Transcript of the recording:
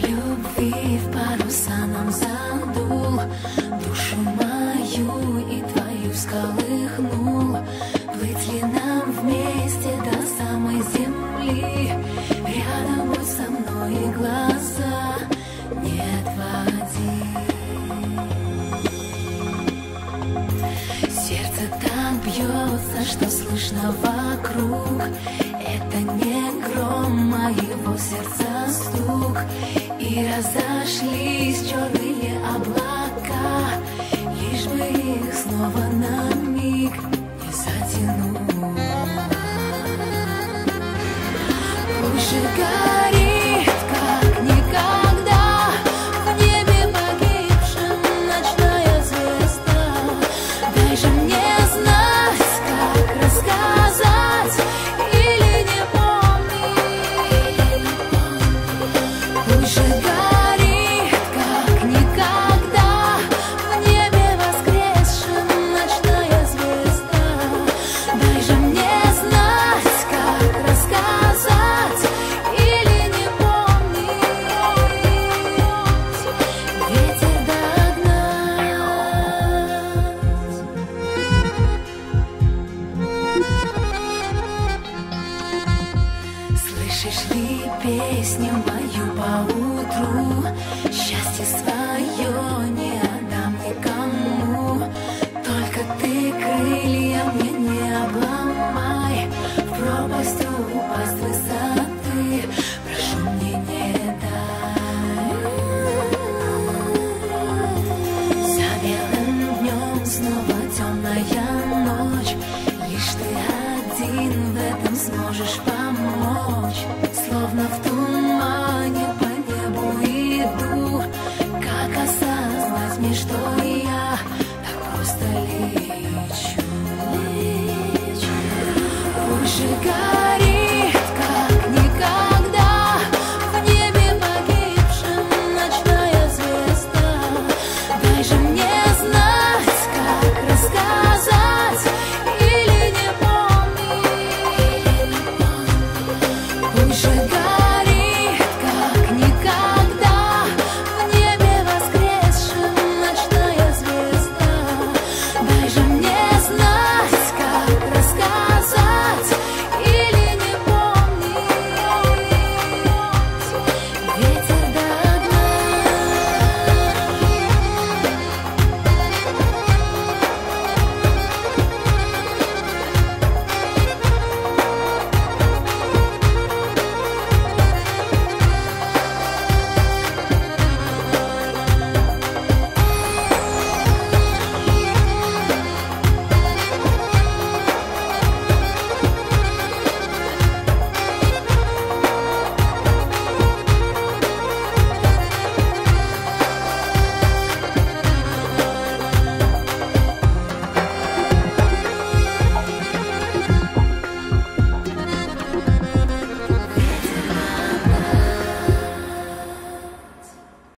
любви в паруса нам задул, душу мою и твою всколыхнул. Плыть ли нам вместе до самой земли? Рядом будь со мной и глаза не отводи. Сердце так бьется, что слышно вокруг. Это не гром, а его сердца стук. И разошлись черные облака, лишь бы их снова на миг не затянуть. Пусть же горит, как никогда, в небе погибшем ночная звезда. Дай же мне знать, как рассказать, или не помнить. Пусть же горит, как никогда, в небе воскресшем ночная звезда. Дай же мне знать, как рассказать, или не помнить. Ветер догнать. Слышишь ли песню мою поутру? Счастье свое не отдам никому. Только ты крылья мне не обломай, в пропасть упасть высоты прошу мне не дай. За белым днем снова темная ночь, лишь ты один в этом сможешь помочь. Словно в тумане по небу иду, как осознать мне, что я так просто лечу. Пусть же